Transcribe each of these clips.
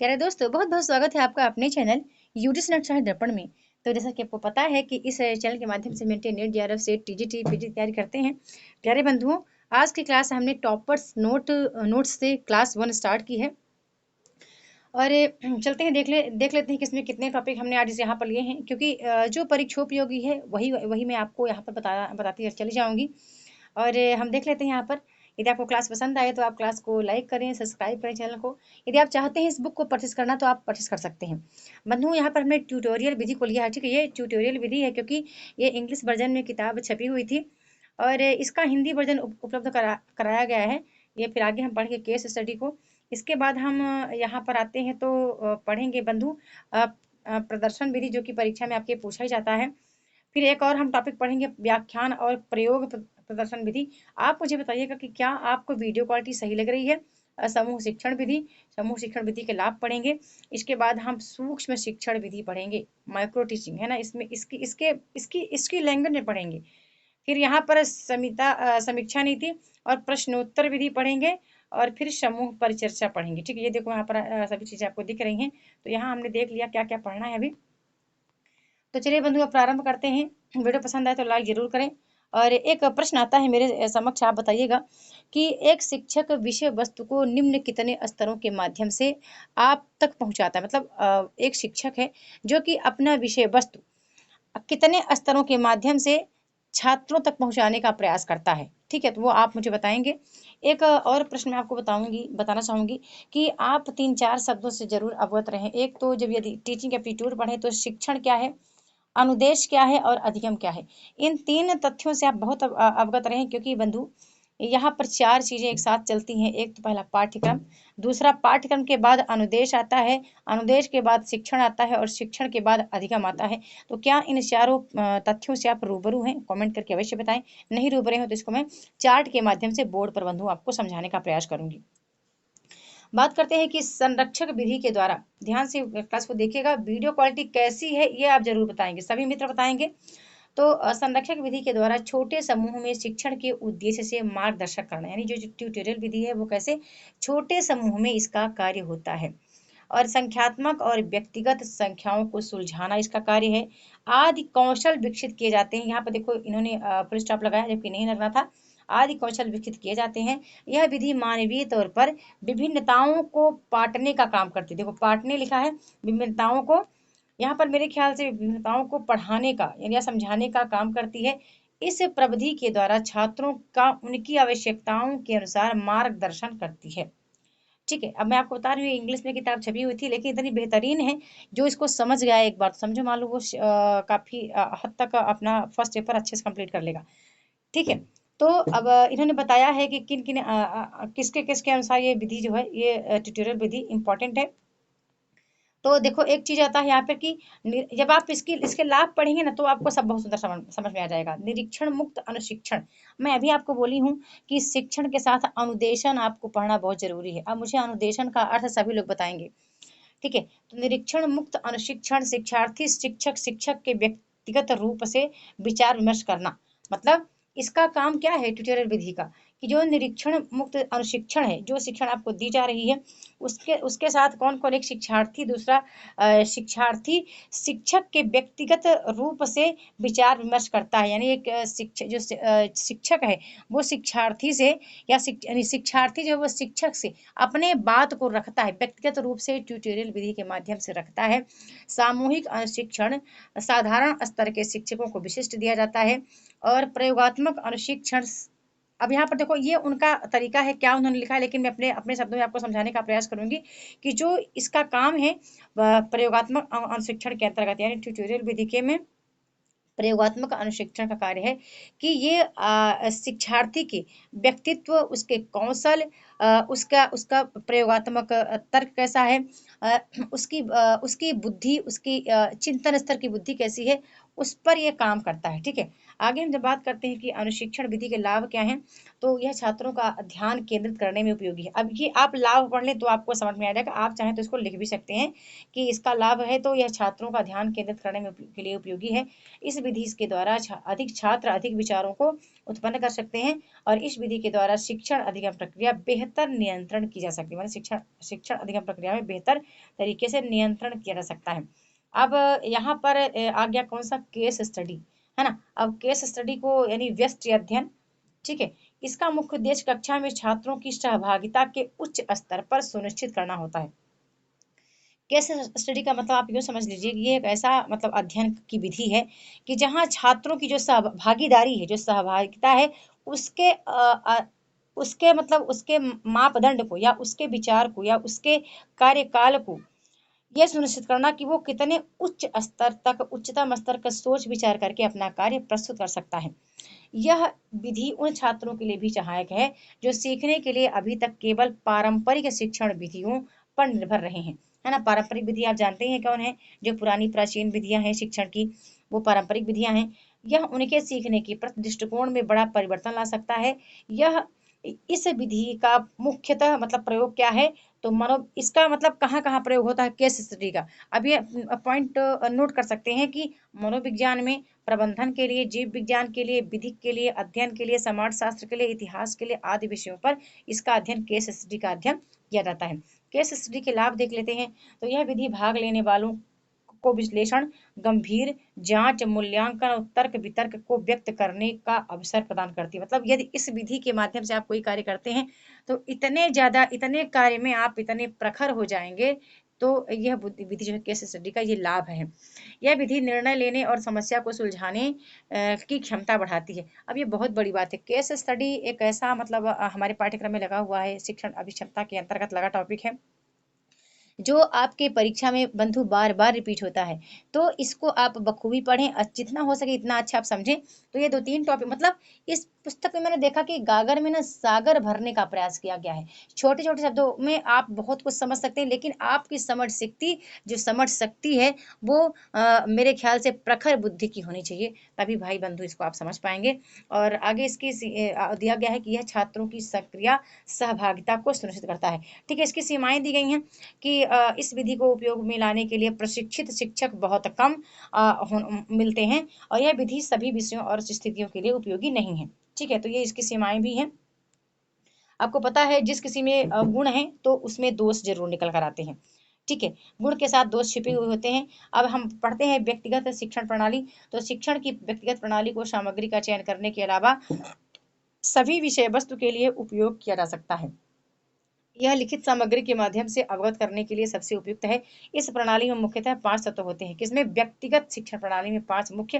प्यारे दोस्तों, बहुत बहुत स्वागत है आपका अपने चैनल यूजीसी नेट सहायक दर्पण में। तो जैसा कि आपको पता है कि इस चैनल के माध्यम से मिलते नेट जेआरएफ से टीजीटी पीजी तैयारी करते हैं। प्यारे बंधुओं, आज की क्लास हमने टॉपर्स नोट्स से क्लास 1 स्टार्ट की है। और चलते हैं, देख लेते हैं कि इसमें कितने टॉपिक हमने आज यहाँ पर लिए हैं, क्योंकि जो परीक्षोपयोगी है वही वही मैं आपको यहाँ पर बताती चली जाऊंगी। और हम देख लेते हैं यहाँ पर। यदि आपको क्लास पसंद आए तो आप क्लास को लाइक करें, सब्सक्राइब करें चैनल को। यदि आप चाहते हैं इस बुक को परचेस करना तो आप परचेस कर सकते हैं। बंधु, यहाँ पर हमने ट्यूटोरियल विधि को लिया है। ठीक है, ये ट्यूटोरियल विधि है क्योंकि ये इंग्लिश वर्जन में किताब छपी हुई थी और इसका हिंदी वर्जन उपलब्ध कराया गया है। ये फिर आगे हम पढ़ेंगे केस स्टडी को। इसके बाद हम यहाँ पर आते हैं तो पढ़ेंगे बंधु प्रदर्शन विधि, जो कि परीक्षा में आपके पूछा ही जाता है। फिर एक और हम टॉपिक पढ़ेंगे व्याख्यान और प्रयोग प्रदर्शन विधि। आप मुझे बताइएगा कि क्या आपको वीडियो क्वालिटी सही लग रही है। समूह शिक्षण विधि के लाभ पढ़ेंगे। इसके बाद हम सूक्ष्म शिक्षण विधि पढ़ेंगे, माइक्रो टीचिंग है ना, इसमें इसकी इसके इसकी इसकी लैंग्वेज में पढ़ेंगे। फिर यहाँ पर समीक्षा नीति और प्रश्नोत्तर विधि पढ़ेंगे। और फिर समूह परिचर्चा पढ़ेंगे। ठीक है, ये देखो यहाँ पर सभी चीजें आपको दिख रही हैं। तो यहाँ हमने देख लिया क्या क्या पढ़ना है अभी। तो चलिए बंधु, अब प्रारंभ करते हैं। वीडियो पसंद आए तो लाइक जरूर करें। और एक प्रश्न आता है मेरे समक्ष, आप बताइएगा कि एक शिक्षक विषय वस्तु को निम्न कितने स्तरों के माध्यम से आप तक पहुंचाता है। मतलब एक शिक्षक है जो कि अपना विषय वस्तु कितने स्तरों के माध्यम से छात्रों तक पहुंचाने का प्रयास करता है। ठीक है, तो वो आप मुझे बताएंगे। एक और प्रश्न मैं आपको बताना चाहूंगी कि आप 3-4 शब्दों से जरूर अवगत रहें। एक तो जब यदि टीचिंग एप्टीट्यूड पढ़े तो शिक्षण क्या है, अनुदेश क्या है और अधिगम क्या है। इन 3 तथ्यों से आप बहुत अवगत रहें, क्योंकि बंधु यहाँ पर 4 चीजें एक साथ चलती हैं। एक तो पहला पाठ्यक्रम, दूसरा पाठ्यक्रम के बाद अनुदेश आता है, अनुदेश के बाद शिक्षण आता है और शिक्षण के बाद अधिगम आता है। तो क्या इन चारों तथ्यों से आप रूबरू हैं? कमेंट करके अवश्य बताएं। नहीं रूबरू हैं तो इसको मैं चार्ट के माध्यम से बोर्ड पर बंधु आपको समझाने का प्रयास करूंगी। बात करते हैं कि संरक्षक विधि के द्वारा, ध्यान से क्लास को देखिएगा, वीडियो क्वालिटी कैसी है ये आप जरूर बताएंगे, सभी मित्र बताएंगे। तो संरक्षक विधि के द्वारा छोटे समूह में शिक्षण के उद्देश्य से मार्गदर्शन करना, यानी जो ट्यूटोरियल विधि है वो कैसे छोटे समूह में इसका कार्य होता है। और संख्यात्मक और व्यक्तिगत संख्याओं को सुलझाना इसका कार्य है। आदि कौशल विकसित किए जाते हैं। यहाँ पर देखो इन्होंने फुल स्टॉप लगाया जबकि नहीं लगना था। आदि कौशल विकसित किए जाते हैं। यह विधि मानवीय तौर पर विभिन्नताओं को पाटने का काम करती है। देखो पाटने लिखा है, विभिन्नताओं को, यहाँ पर मेरे ख्याल से विभिन्नताओं को पढ़ाने का या समझाने का काम करती है। इस प्रविधि के द्वारा छात्रों का उनकी आवश्यकताओं के अनुसार मार्गदर्शन करती है। ठीक है, अब मैं आपको बता रही हूँ इंग्लिश में किताब छपी हुई थी, लेकिन इतनी बेहतरीन है, जो इसको समझ गया एक बार तो समझो, मान लो वो काफी हद तक अपना फर्स्ट पेपर अच्छे से कंप्लीट कर लेगा। ठीक है, तो अब इन्होंने बताया है कि किन किन किसके किसके अनुसार ये विधि जो है, ये ट्यूटोरियल विधि इंपॉर्टेंट है। तो देखो एक चीज आता है यहाँ पे कि जब आप इसके लाभ पढ़ेंगे ना तो आपको सब बहुत सुंदर समझ में आ जाएगा। निरीक्षण मुक्त अनुशिक्षण, मैं अभी आपको बोली हूँ कि शिक्षण के साथ अनुदेशन आपको पढ़ना बहुत जरूरी है। अब मुझे अनुदेशन का अर्थ सभी लोग बताएंगे। ठीक है, तो निरीक्षण मुक्त अनुशिक्षण, शिक्षार्थी शिक्षक शिक्षक के व्यक्तिगत रूप से विचार विमर्श करना। मतलब इसका काम क्या है ट्यूटोरियल विधि का, कि जो निरीक्षण मुक्त अनुशिक्षण है, जो शिक्षण आपको दी जा रही है उसके उसके साथ कौन कौन, एक शिक्षार्थी, दूसरा शिक्षार्थी शिक्षक के व्यक्तिगत रूप से विचार विमर्श करता है। यानी एक शिक्षक है वो शिक्षार्थी से, या शिक्षार्थी जो है वो शिक्षक से अपने बात को रखता है, व्यक्तिगत रूप से ट्यूटोरियल विधि के माध्यम से रखता है। सामूहिक अनुशिक्षण, साधारण स्तर के शिक्षकों को विशिष्ट दिया जाता है। और प्रयोगात्मक अनुशिक्षण, अब यहाँ पर देखो ये उनका तरीका है क्या उन्होंने लिखा है, लेकिन मैं अपने अपने शब्दों में आपको समझाने का प्रयास करूंगी कि जो इसका काम है प्रयोगात्मक अनुशिक्षण के अंतर्गत, यानी ट्यूटोरियल विधि के में प्रयोगात्मक अनुशिक्षण का कार्य है कि ये शिक्षार्थी के व्यक्तित्व, उसके कौशल, उसका उसका प्रयोगात्मक तर्क कैसा है, उसकी बुद्धि, उसकी चिंतन स्तर की बुद्धि कैसी है, उस पर यह काम करता है। ठीक है, आगे हम जब बात करते हैं कि अनुशिक्षण विधि के लाभ क्या हैं, तो यह छात्रों का ध्यान केंद्रित करने में उपयोगी है। अब ये आप लाभ पढ़ लें तो आपको समझ में आ जाएगा, आप चाहें तो इसको लिख भी सकते हैं कि इसका लाभ है तो यह छात्रों का ध्यान केंद्रित करने में के लिए उपयोगी है। इस विधि के द्वारा अधिक छात्र अधिक विचारों को उत्पन्न कर सकते हैं और इस विधि के द्वारा शिक्षण अधिगम प्रक्रिया बेहतर नियंत्रण की जा सकती है, मतलब शिक्षण शिक्षण अधिगम प्रक्रिया में बेहतर तरीके से नियंत्रण किया जा सकता है। अब यहाँ पर आ गया कौन सा, केस स्टडी, है ना। अब केस स्टडी को यानी व्यस्त अध्ययन, ठीक है, इसका मुख्य उद्देश्य कक्षा में छात्रों की सहभागिता के उच्च स्तर पर सुनिश्चित करना होता है। केस स्टडी का मतलब आप यूँ समझ लीजिए कि ये एक ऐसा मतलब अध्ययन की विधि है कि जहाँ छात्रों की जो भागीदारी है, जो सहभागिता है, उसके उसके मतलब उसके मापदंड को या उसके विचार को या उसके कार्यकाल को ये सुनिश्चित करना कि वो कितने उच्च स्तर तक, उच्चतम स्तर का सोच विचार करके अपना कार्य प्रस्तुत कर सकता है। यह विधि उन छात्रों के लिए भी सहायक है जो सीखने के लिए अभी तक केवल पारंपरिक शिक्षण विधियों पर निर्भर रहे हैं, है ना। पारंपरिक विधि आप जानते हैं कौन है, जो पुरानी प्राचीन विधियां हैं शिक्षण की, वो पारंपरिक विधियां हैं। यह उनके सीखने की दृष्टिकोण में बड़ा परिवर्तन ला सकता है। यह इस विधि का मुख्यतः मतलब प्रयोग क्या है, तो मानो इसका मतलब कहाँ कहाँ प्रयोग होता है केस स्टडी का। अब ये पॉइंट नोट कर सकते हैं कि मनोविज्ञान में, प्रबंधन के लिए, जीव विज्ञान के लिए, विधिक के लिए, अध्ययन के लिए, समाज शास्त्र के लिए, इतिहास के लिए आदि विषयों पर इसका अध्ययन, केस स्टडी का अध्ययन किया जाता है। केस स्टडी के लाभ देख लेते हैं। तो यह विधि भाग लेने वालों को विश्लेषण, गंभीर जांच, मूल्यांकन और तर्क वितर्क को व्यक्त करने का अवसर प्रदान करती है। मतलब यदि इस विधि के माध्यम से आप कोई कार्य करते हैं तो इतने ज्यादा, इतने कार्य में आप इतने प्रखर हो जाएंगे। तो यह विधि जो है केस स्टडी का, ये लाभ है। यह विधि निर्णय लेने और समस्या को सुलझाने की क्षमता बढ़ाती है। अब ये बहुत बड़ी बात है, केस स्टडी एक ऐसा मतलब हमारे पाठ्यक्रम में लगा हुआ है, शिक्षण अभिक्षमता के अंतर्गत लगा टॉपिक है, जो आपके परीक्षा में बंधु बार बार रिपीट होता है। तो इसको आप बखूबी पढ़ें, जितना हो सके इतना अच्छा आप समझें। तो ये 2-3 टॉपिक, मतलब इस पुस्तक में मैंने देखा कि गागर में ना सागर भरने का प्रयास किया गया है। छोटे छोटे शब्दों में आप बहुत कुछ समझ सकते हैं, लेकिन आपकी समझ शक्ति है वो मेरे ख्याल से प्रखर बुद्धि की होनी चाहिए, तभी भाई बंधु इसको आप समझ पाएंगे। और आगे इसकी दिया गया है कि यह छात्रों की सक्रिय सहभागिता को सुनिश्चित करता है। ठीक है, इसकी सीमाएं दी गई हैं कि इस विधि को उपयोग में लाने के लिए प्रशिक्षित शिक्षक बहुत कम मिलते हैं, और यह विधि सभी विषयों और स्थितियों के लिए उपयोगी नहीं है। ठीक है, तो ये इसकी सीमाएं भी हैं। आपको पता है जिस किसी में गुण है तो उसमें दोष जरूर निकल कर आते हैं। ठीक है, गुण के साथ दोष छिपे हुए होते हैं। अब हम पढ़ते हैं व्यक्तिगत शिक्षण प्रणाली। तो शिक्षण की व्यक्तिगत प्रणाली को सामग्री का चयन करने के अलावा सभी विषय वस्तु के लिए उपयोग किया जा सकता है। यह लिखित सामग्री के माध्यम से अवगत करने के लिए सबसे उपयुक्त है। इस प्रणाली में मुख्यतः 5 तत्व होते हैं। किसमें? व्यक्तिगत शिक्षण प्रणाली में 5 मुख्य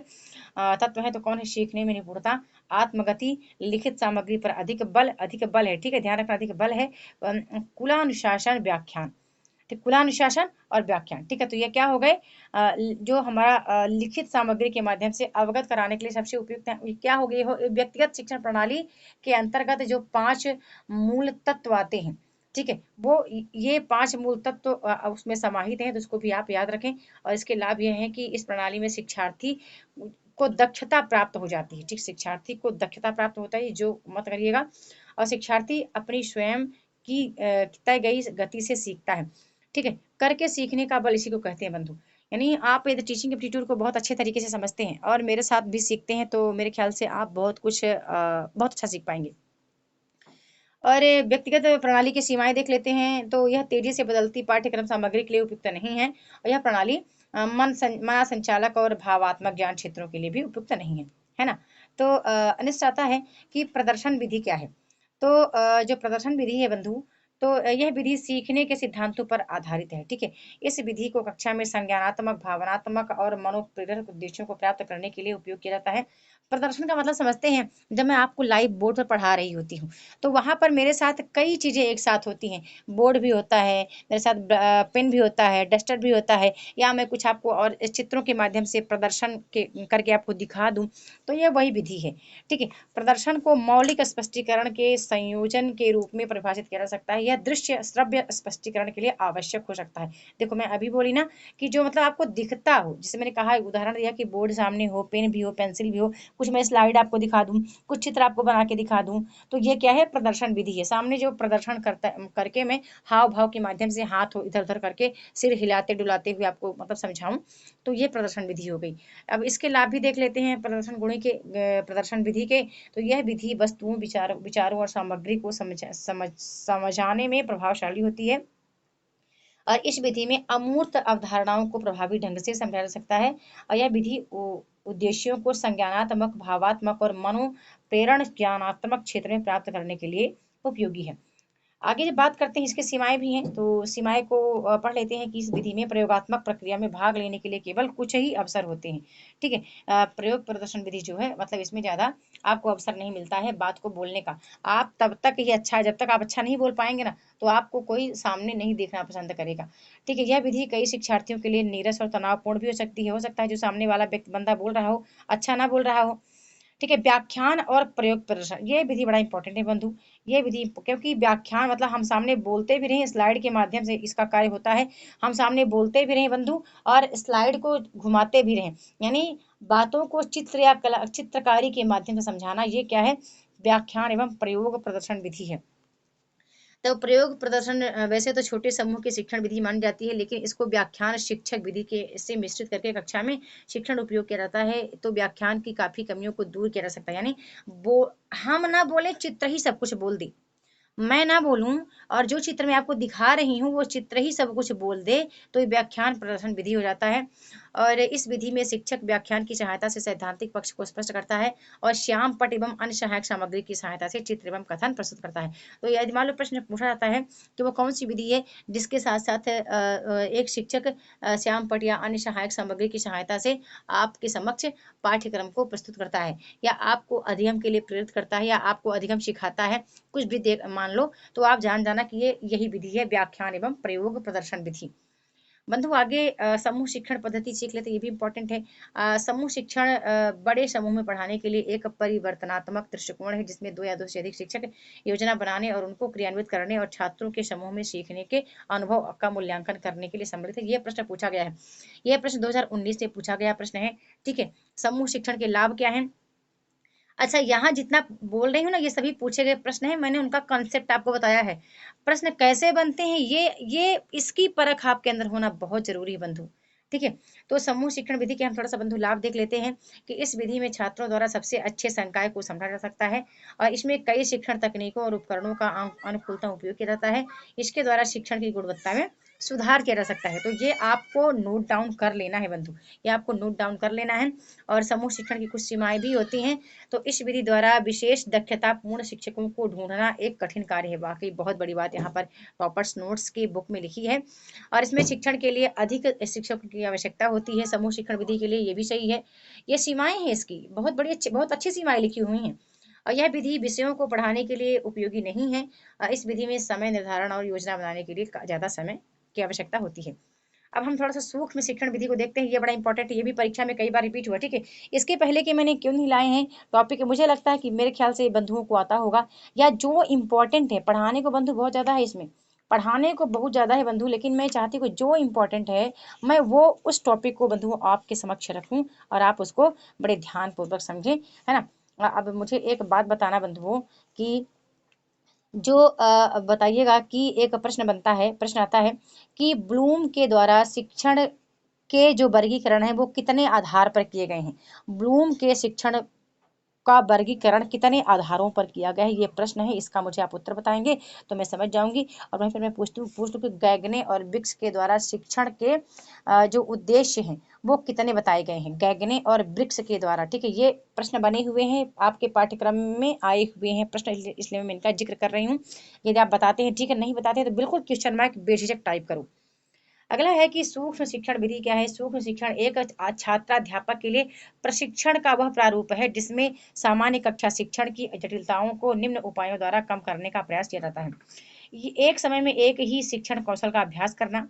तत्व हैं। तो कौन है? सीखने में निपुणता, आत्मगति, लिखित सामग्री पर अधिक बल है। ठीक है, ध्यान रखना, अधिक बल है। कुलानुशासन, व्याख्यान। ठीक, कुलानुशासन और व्याख्यान। ठीक है, तो ये क्या हो गए, जो हमारा लिखित सामग्री के माध्यम से अवगत कराने के लिए सबसे उपयुक्त है। ये क्या हो गई हो, व्यक्तिगत शिक्षण प्रणाली के अंतर्गत जो 5 मूल तत्व आते हैं, ठीक है, वो ये 5 मूल तत्व उसमें समाहित हैं, तो उसको भी आप याद रखें। और इसके लाभ ये हैं कि इस प्रणाली में शिक्षार्थी को दक्षता प्राप्त हो जाती है। ठीक, शिक्षार्थी को दक्षता प्राप्त होता है, जो मत करिएगा। और शिक्षार्थी अपनी स्वयं की तय गई गति से सीखता है। ठीक है, करके सीखने का बल इसी को कहते हैं बंधु। यानी आप यदि टीचिंग एप्टीट्यूड को बहुत अच्छे तरीके से समझते हैं और मेरे साथ भी सीखते हैं, तो मेरे ख्याल से आप बहुत कुछ बहुत अच्छा सीख पाएंगे। और व्यक्तिगत प्रणाली की सीमाएं देख लेते हैं। तो यह तेजी से बदलती पाठ्यक्रम सामग्री के लिए उपयुक्त नहीं है, और यह प्रणाली मना संचालक और भावात्मक ज्ञान क्षेत्रों के लिए भी उपयुक्त नहीं है ना। तो अनिश्चित आता है कि प्रदर्शन विधि क्या है। तो जो प्रदर्शन विधि है बंधु, तो यह विधि सीखने के सिद्धांतों पर आधारित है। ठीक है, इस विधि को कक्षा में संज्ञानात्मक, भावनात्मक और मनोप्रेरक उद्देश्यों को प्राप्त करने के लिए उपयोग किया जाता है। प्रदर्शन का मतलब समझते हैं, जब मैं आपको लाइव बोर्ड पर पढ़ा रही होती हूँ, तो वहां पर मेरे साथ कई चीजें एक साथ होती हैं। बोर्ड भी होता है मेरे साथ, पेन भी होता है, डस्टर भी होता है, या मैं कुछ आपको और चित्रों के माध्यम से प्रदर्शन के करके आपको दिखा दूं, तो यह वही विधि है। ठीक है, प्रदर्शन को मौलिक स्पष्टीकरण के संयोजन के रूप में परिभाषित किया जा सकता है। यह दृश्य श्रव्य स्पष्टीकरण के लिए आवश्यक हो सकता है। देखो, मैं अभी बोली ना कि जो मतलब आपको दिखता हो, जैसे मैंने कहा, उदाहरण दिया कि बोर्ड सामने हो, पेन भी हो, पेंसिल भी हो, कुछ मैं स्लाइड आपको दिखा दूं, कुछ चित्र आपको बना के दिखा दूं, तो ये क्या है, प्रदर्शन विधि है। सामने जो प्रदर्शन करके मैं हाव भाव के माध्यम से हाथ इधर उधर करके सिर हिलाते डुलाते हुए आपको मतलब समझाऊं, तो ये प्रदर्शन विधि हो गई। अब इसके लाभ भी देख लेते हैं प्रदर्शन गुणी के, प्रदर्शन विधि के। तो यह विधि वस्तुओं विचारों और सामग्री को समझाने में प्रभावशाली होती है, और इस विधि में अमूर्त अवधारणाओं को प्रभावी ढंग से समझा जा सकता है। और यह विधि उद्देश्यों को संज्ञानात्मक, भावात्मक और मनोप्रेरण ज्ञानात्मक क्षेत्र में प्राप्त करने के लिए उपयोगी है। आगे जब बात करते हैं इसकी सीमाएं भी हैं, तो सीमाएं को पढ़ लेते हैं कि इस विधि में प्रयोगात्मक प्रक्रिया में भाग लेने के लिए केवल कुछ ही अवसर होते हैं। ठीक है, प्रयोग प्रदर्शन विधि जो है मतलब इसमें ज्यादा आपको अवसर नहीं मिलता है बात को बोलने का। आप तब तक ही अच्छा है, जब तक आप अच्छा नहीं बोल पाएंगे ना, तो आपको कोई सामने नहीं देखना पसंद करेगा। ठीक है, यह विधि कई शिक्षार्थियों के लिए नीरस और तनावपूर्ण भी हो सकती है। हो सकता है जो सामने वाला व्यक्ति बंदा बोल रहा हो, अच्छा ना बोल रहा हो। ठीक है, व्याख्यान और प्रयोग प्रदर्शन, ये विधि बड़ा इंपॉर्टेंट है बंधु। ये विधि, क्योंकि व्याख्यान मतलब हम सामने बोलते भी रहे, स्लाइड के माध्यम से इसका कार्य होता है। हम सामने बोलते भी रहे बंधु, और स्लाइड को घुमाते भी रहे, यानी बातों को चित्र या कला चित्रकारी के माध्यम से समझाना, ये क्या है, व्याख्यान एवं प्रयोग प्रदर्शन विधि है। तो प्रयोग प्रदर्शन वैसे तो छोटे समूह की शिक्षण विधि मानी जाती है, लेकिन इसको व्याख्यान शिक्षक विधि के से मिश्रित करके कक्षा में शिक्षण उपयोग किया जाता है। तो व्याख्यान की काफी कमियों को दूर किया जा सकता है, यानी वो हम ना बोले, चित्र ही सब कुछ बोल दे, मैं ना बोलूं और जो चित्र मैं आपको दिखा रही हूँ वो चित्र ही सब कुछ बोल दे, तो ये व्याख्यान प्रदर्शन विधि हो जाता है। और इस विधि में शिक्षक व्याख्यान की सहायता से सैद्धांतिक पक्ष को स्पष्ट करता है, और श्याम पट एवं अन्य सहायक सामग्री की सहायता से चित्र एवं कथन प्रस्तुत करता है। तो यदि मान लो प्रश्न पूछा जाता है कि वो कौन सी विधि है जिसके साथ साथ एक शिक्षक श्याम पट या अन्य सहायक सामग्री की सहायता से आपके समक्ष पाठ्यक्रम को प्रस्तुत करता है, या आपको अधिगम के लिए प्रेरित करता है, या आपको अधिगम सिखाता है, कुछ भी देख मान लो, तो आप जान जाना कि ये यही विधि है, व्याख्यान एवं प्रयोग प्रदर्शन विधि। बंधु आगे समूह शिक्षण पद्धति सीख लेते, ये भी इंपॉर्टेंट है। समूह शिक्षण बड़े समूह में पढ़ाने के लिए एक परिवर्तनात्मक दृष्टिकोण है, जिसमें दो या दो से अधिक शिक्षक योजना बनाने और उनको क्रियान्वित करने और छात्रों के समूह में सीखने के अनुभव का मूल्यांकन करने के लिए सम्मिलित है। ये प्रश्न पूछा गया है, यह प्रश्न 2019 से पूछा गया प्रश्न है। ठीक है, समूह शिक्षण के लाभ क्या है। अच्छा, यहाँ जितना बोल रही हूँ ना, ये सभी पूछे गए प्रश्न है, मैंने उनका कॉन्सेप्ट आपको बताया है। प्रश्न कैसे बनते हैं, ये इसकी परख आपके अंदर होना बहुत जरूरी है बंधु। ठीक है, तो समूह शिक्षण विधि के हम थोड़ा सा बंधु लाभ देख लेते हैं कि इस विधि में छात्रों द्वारा सबसे अच्छे संकाय को समझा जा सकता है, और इसमें कई शिक्षण तकनीकों और उपकरणों का अनुकूलता उपयोग किया जाता है। इसके द्वारा शिक्षण की गुणवत्ता में सुधार किया जा सकता है। तो ये आपको नोट डाउन कर लेना है बंधु, ये आपको नोट डाउन कर लेना है। और समूह शिक्षण की कुछ सीमाएं भी होती हैं। तो इस विधि द्वारा विशेष दक्षता पूर्ण शिक्षकों को ढूंढना एक कठिन कार्य है। वाकई बहुत बड़ी बात यहाँ पर टॉपर्स नोट्स की बुक में लिखी है, और इसमें शिक्षण के लिए अधिक शिक्षकों की आवश्यकता होती है समूह शिक्षण विधि के लिए, ये भी सही है। ये सीमाएं हैं इसकी, बहुत बड़ी अच्छी, बहुत अच्छी सीमाएं लिखी हुई हैं। और यह विधि विषयों को पढ़ाने के लिए उपयोगी नहीं है। इस विधि में समय निर्धारण और योजना बनाने के लिए ज्यादा समय की आवश्यकता होती है। अब हम थोड़ा सा सूक्ष्म शिक्षण विधि को देखते हैं, ये बड़ा इंपॉर्टेंट है, ये भी परीक्षा में कई बार रिपीट हुआ। ठीक है, इसके पहले के मैंने क्यों नहीं लाए हैं टॉपिक, मुझे लगता है कि मेरे ख्याल से बंधुओं को आता होगा, या जो इम्पोर्टेंट है, पढ़ाने को बंधु बहुत ज्यादा है इसमें, पढ़ाने को बहुत ज्यादा है बंधु, लेकिन मैं चाहती हूँ जो इम्पोर्टेंट है मैं वो उस टॉपिक को बंधु आपके समक्ष रखूं, और आप उसको बड़े ध्यान पूर्वक समझें, है ना। अब मुझे एक बात बताना बंधुओं कि जो बताइएगा कि एक प्रश्न बनता है, प्रश्न आता है कि ब्लूम के द्वारा शिक्षण के जो वर्गीकरण है वो कितने आधार पर किए गए हैं। ब्लूम के शिक्षण का वर्गीकरण कितने आधारों पर किया गया है, ये प्रश्न है, इसका मुझे आप उत्तर बताएंगे तो मैं समझ जाऊंगी। और मैं फिर मैं पूछ लूँ कि गैगने और ब्रिक्स के द्वारा शिक्षण के जो उद्देश्य हैं वो कितने बताए गए हैं, गैगने और ब्रिक्स के द्वारा। ठीक है, ये प्रश्न बने हुए हैं आपके पाठ्यक्रम में आए हुए हैं प्रश्न, इसलिए मैं इनका जिक्र कर रही हूँ। यदि आप बताते हैं ठीक है, नहीं बताते हैं तो बिल्कुल क्वेश्चन मार्क बेझिझक टाइप करो। अगला है कि सूक्ष्म शिक्षण विधि क्या है। सूक्ष्म शिक्षण एक छात्राध्यापक के लिए प्रशिक्षण का वह प्रारूप है जिसमें सामान्य कक्षा शिक्षण की जटिलताओं को निम्न उपायों द्वारा कम करने का प्रयास किया जाता है। ये एक समय में एक ही शिक्षण कौशल का अभ्यास करना।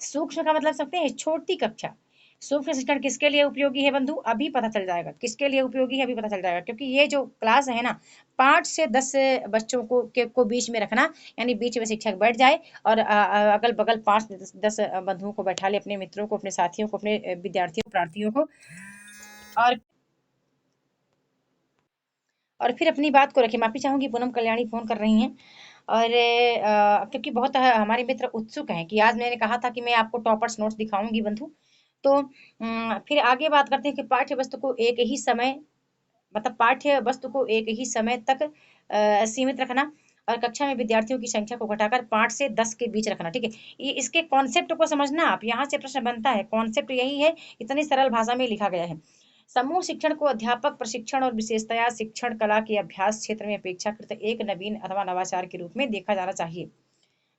सूक्ष्म का मतलब सकते हैं छोटी कक्षा। सूक्ष्म शिक्षण किसके लिए उपयोगी है बंधु, अभी पता चल जाएगा किसके लिए उपयोगी है, अभी पता चल जाएगा, क्योंकि ये जो क्लास है ना, 5 से 10 बच्चों को बीच में रखना, यानी बीच में शिक्षक बैठ जाए और अगल बगल 5 से 10 बंधुओं को बैठा ले, अपने मित्रों को, अपने साथियों को, अपने विद्यार्थियों प्रार्थियों को, और और फिर अपनी बात को रखें। माफ़ी चाहूँगी, पूनम कल्याणी फ़ोन कर रही हैं और क्योंकि बहुत हमारे मित्र उत्सुक हैं कि आज मैंने कहा था कि मैं आपको टॉपर्स नोट्स दिखाऊँगी बंधु। तो फिर आगे बात करते हैं कि पाठ्य वस्तु को एक ही समय, मतलब पाठ्य वस्तु को एक ही समय तक सीमित रखना और कक्षा में विद्यार्थियों की संख्या को घटाकर 5 से 10 के बीच रखना, ठीक है। ये इसके कॉन्सेप्ट को समझना आप, यहाँ से प्रश्न बनता है। कॉन्सेप्ट यही है, इतनी सरल भाषा में लिखा गया है। समूह शिक्षण को अध्यापक प्रशिक्षण और विशेषतया शिक्षण कला के अभ्यास क्षेत्र में अपेक्षाकृत एक नवीन अथवा नवाचार के रूप में देखा जाना चाहिए,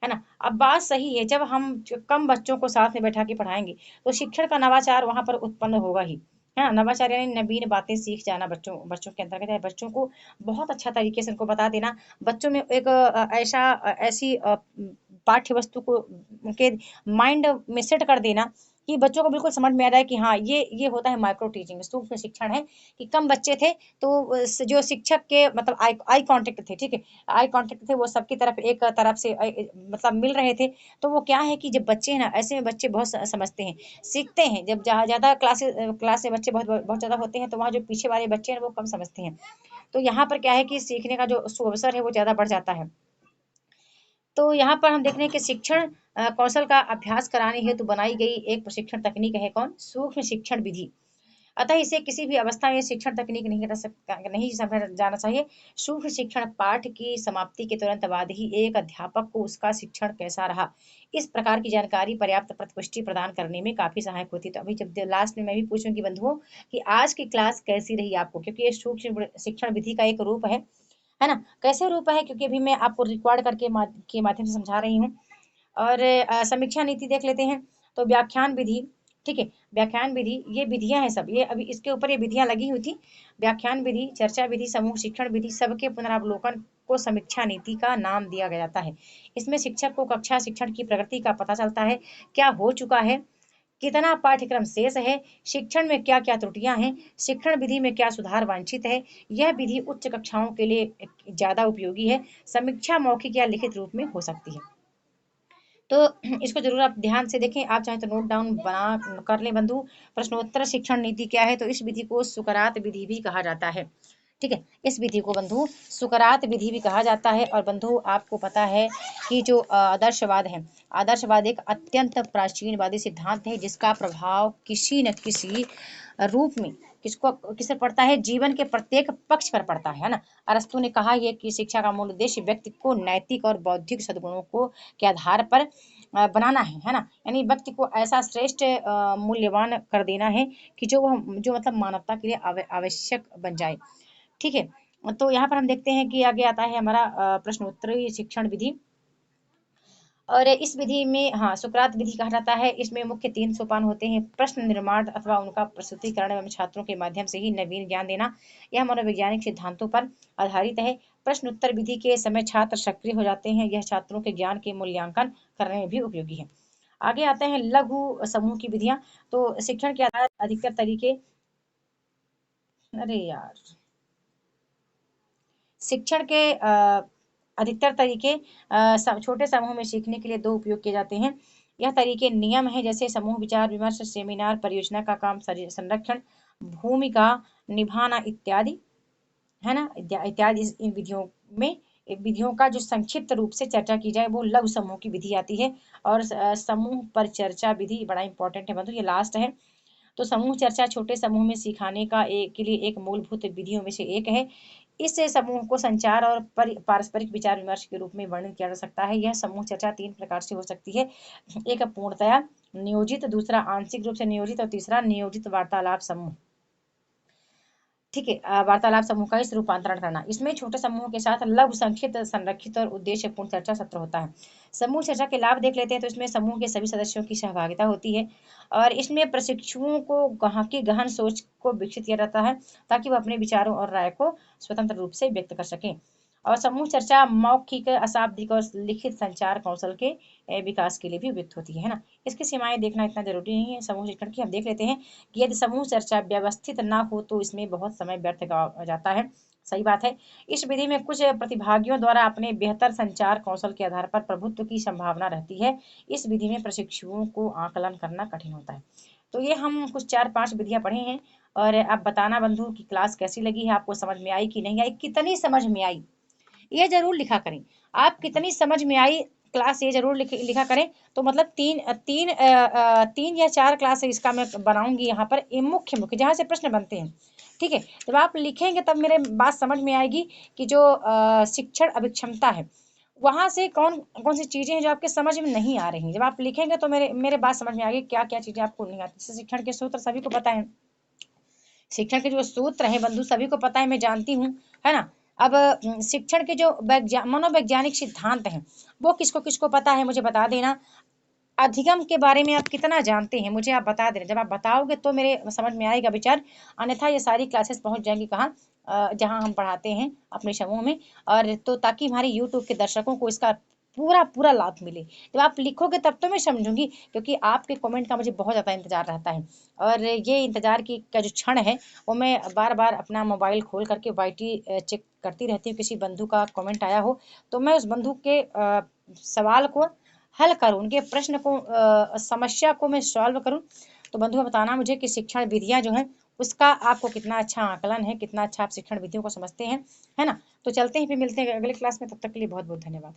है ना। अब बात सही है, जब हम कम बच्चों को साथ में बैठा के पढ़ाएंगे तो शिक्षण का नवाचार वहां पर उत्पन्न होगा ही, है ना। नवाचार यानी नवीन बातें सीख जाना, बच्चों बच्चों के अंतर्गत है। बच्चों को बहुत अच्छा तरीके से उनको बता देना, बच्चों में एक ऐसी पाठ्य वस्तु को उनके माइंड में सेट कर देना कि बच्चों को बिल्कुल समझ में आ रहा है कि हाँ, ये होता है माइक्रो टीचिंग, सूक्ष्म शिक्षण है। कि कम बच्चे थे तो जो शिक्षक के मतलब आई आई कांटेक्ट थे, ठीक है, आई कांटेक्ट थे, वो सबकी तरफ एक तरफ से मतलब मिल रहे थे। तो वो क्या है कि जब बच्चे हैं ना, ऐसे में बच्चे बहुत समझते हैं, सीखते हैं। जब ज़्यादा क्लास से बच्चे बहुत बहुत ज़्यादा होते हैं तो वहाँ जो पीछे वाले बच्चे हैं वो कम समझते हैं। तो यहाँ पर क्या है कि सीखने का जो अवसर है वो ज़्यादा बढ़ जाता है। तो यहाँ पर हम देख रहे हैं कि शिक्षण कौशल का अभ्यास कराने हेतु बनाई गई एक प्रशिक्षण तकनीक है कौन? सूक्ष्म शिक्षण विधि। अतः इसे किसी भी अवस्था में शिक्षण तकनीक नहीं समझा जाना चाहिए। सूक्ष्म शिक्षण पाठ की समाप्ति के तुरंत बाद ही एक अध्यापक को उसका शिक्षण कैसा रहा, इस प्रकार की जानकारी पर्याप्त प्रतिपुष्टि प्रदान करने में काफी सहायक होती है। तो अभी जब लास्ट में मैं भी पूछूंगी बंधुओं कि आज की क्लास कैसी रही आपको, क्योंकि ये सूक्ष्म शिक्षण विधि का एक रूप है ना। कैसे रूप है, क्योंकि अभी मैं आपको रिकॉर्ड करके के माध्यम से समझा रही हूँ। और समीक्षा नीति देख लेते हैं। तो व्याख्यान विधि, ठीक है, व्याख्यान विधि, ये विधियां हैं सब, ये अभी इसके ऊपर ये विधियां लगी हुई थी। व्याख्यान विधि, चर्चा विधि, समूह शिक्षण विधि, सबके पुनरावलोकन को समीक्षा नीति का नाम दिया गया जाता है। इसमें शिक्षक को कक्षा शिक्षण की प्रगति का पता चलता है, क्या हो चुका है, कितना पाठ्यक्रम शेष है, शिक्षण में क्या क्या त्रुटियां हैं, शिक्षण विधि में क्या सुधार वांछित है। यह विधि उच्च कक्षाओं के लिए ज्यादा उपयोगी है। समीक्षा मौखिक या लिखित रूप में हो सकती है। तो इसको जरूर आप ध्यान से देखें। आप चाहें तो नोट डाउन बना कर लें बंधु। प्रश्नोत्तर शिक्षण नीति क्या है? तो इस विधि को सुकरात विधि भी कहा जाता है, ठीक है। इस विधि को बंधु सुकरात विधि भी कहा जाता है। और बंधु आपको पता है कि जो आदर्शवाद है, आदर्शवाद एक अत्यंत प्राचीनवादी सिद्धांत है जिसका प्रभाव किसी न किसी रूप में किसको किस पर पड़ता है? जीवन के प्रत्येक पक्ष पर पड़ता है ना। अरस्तु ने कहा यह कि शिक्षा का मूल उद्देश्य व्यक्ति को नैतिक और बौद्धिक सद्गुणों को के आधार पर बनाना है ना। यानी व्यक्ति को ऐसा श्रेष्ठ मूल्यवान कर देना है कि जो मतलब मानवता के लिए आवश्यक बन जाए, ठीक है। तो यहाँ पर हम देखते हैं कि आगे आता है हमारा प्रश्नोत्तरी शिक्षण विधि। और इस विधि में हाँ सुकरात विधि कहा जाता है। इसमें मुख्य 3 सोपान होते हैं। प्रश्न निर्माण अथवा उनका प्रस्तुतिकरण एवं छात्रों के माध्यम से ही नवीन ज्ञान देना, यह मनोवैज्ञानिक सिद्धांतों पर आधारित है। प्रश्न उत्तर विधि के समय छात्र सक्रिय हो जाते हैं, यह छात्रों के ज्ञान के मूल्यांकन करने में भी उपयोगी है। आगे आते हैं लघु समूह की विधियां। तो शिक्षण के आधार अधिकतर तरीके, अरे यार, शिक्षण के अधिकतर तरीके छोटे समूह में सीखने के लिए 2 उपयोग किए जाते हैं। यह तरीके नियम है, जैसे समूह विचार विमर्श, सेमिनार, परियोजना का काम, संरक्षण, भूमिका निभाना इत्यादि, है ना, इत्यादि। इन विधियों में विधियों का जो संक्षिप्त रूप से चर्चा की जाए वो लघु समूह की विधि आती है। और समूह पर चर्चा विधि बड़ा इंपॉर्टेंट है, मतलब ये लास्ट है। तो समूह चर्चा छोटे समूह में सिखाने का के लिए एक मूलभूत विधियों में से एक है। इस समूह को संचार और पारस्परिक विचार विमर्श के रूप में वर्णित किया जा सकता है। यह समूह चर्चा 3 प्रकार से हो सकती है। एक पूर्णतया नियोजित, दूसरा आंशिक रूप से नियोजित और तीसरा नियोजित वार्तालाप समूह, ठीक है। वार्तालाप समूह का इस रूपांतरण करना, इसमें छोटे समूह के साथ लघु संक्षिप्त संरक्षित और उद्देश्यपूर्ण चर्चा सत्र होता है। समूह चर्चा के लाभ देख लेते हैं। तो इसमें समूह के सभी सदस्यों की सहभागिता होती है और इसमें प्रशिक्षुओं को की गहन सोच को विकसित किया जाता है ताकि वो अपने विचारों और राय को स्वतंत्र रूप से व्यक्त कर सकें। और समूह चर्चा मौखिक, अशाब्दिक और लिखित संचार कौशल के विकास के लिए भी उपयुक्त होती है ना। इसकी सीमाएं देखना इतना जरूरी नहीं है समूह शिक्षण की। हम देख लेते हैं कि यदि समूह चर्चा व्यवस्थित ना हो तो इसमें बहुत समय व्यर्थ जाता है, सही बात है। इस विधि में कुछ प्रतिभागियों द्वारा अपने बेहतर संचार कौशल के आधार पर प्रभुत्व की संभावना रहती है। इस विधि में प्रशिक्षुओं को आकलन करना कठिन होता है। तो ये हम कुछ 4-5 विधियां पढ़े हैं। और आप बताना बंधु कि क्लास कैसी लगी है, आपको समझ में आई कि नहीं आई, कितनी समझ में आई, ये जरूर लिखा करें। आप कितनी समझ में आई क्लास, ये जरूर लिखा करें। तो मतलब तीन या चार क्लास है इसका मैं बनाऊंगी यहाँ पर, ये मुख्य मुख्य जहाँ से प्रश्न बनते हैं। ठीक है, जब आप लिखेंगे तब मेरे बात समझ में आएगी कि जो शिक्षण अभिक्षमता है वहां से कौन कौन सी चीजें हैं जो आपके समझ में नहीं आ रही। जब आप लिखेंगे तो मेरे मेरे बात समझ में आएगी क्या क्या चीजें आपको नहीं आती। जैसे शिक्षण के सूत्र सभी को पता है, शिक्षण के जो सूत्र हैं बंधु सभी को पता है, मैं जानती हूँ, है ना। अब शिक्षण के जो मनोवैज्ञानिक सिद्धांत हैं वो किसको किसको पता है मुझे बता देना। अधिगम के बारे में आप कितना जानते हैं मुझे आप बता देना, जब आप बताओगे तो मेरे समझ में आएगा विचार। अन्यथा ये सारी क्लासेस पहुंच जाएंगी कहाँ, जहां हम पढ़ाते हैं अपने समूह में। और तो ताकि हमारे यूट्यूब के दर्शकों को इसका पूरा पूरा लाभ मिले। जब आप लिखोगे तब तो मैं समझूंगी, क्योंकि आपके कमेंट का मुझे बहुत ज़्यादा इंतजार रहता है। और ये इंतजार की का जो क्षण है वो मैं बार बार अपना मोबाइल खोल करके वाईटी चेक करती रहती हूँ। किसी बंधु का कमेंट आया हो तो मैं उस बंधु के सवाल को हल करूँ, उनके प्रश्न को समस्या को मैं सॉल्व करूँ। तो बंधु बताना मुझे कि शिक्षण विधियाँ जो हैं उसका आपको कितना अच्छा आकलन है, कितना अच्छा आप शिक्षण विधियों को समझते हैं, है ना। तो चलते हैं, फिर मिलते हैं अगले क्लास में, तब तक के लिए बहुत बहुत धन्यवाद।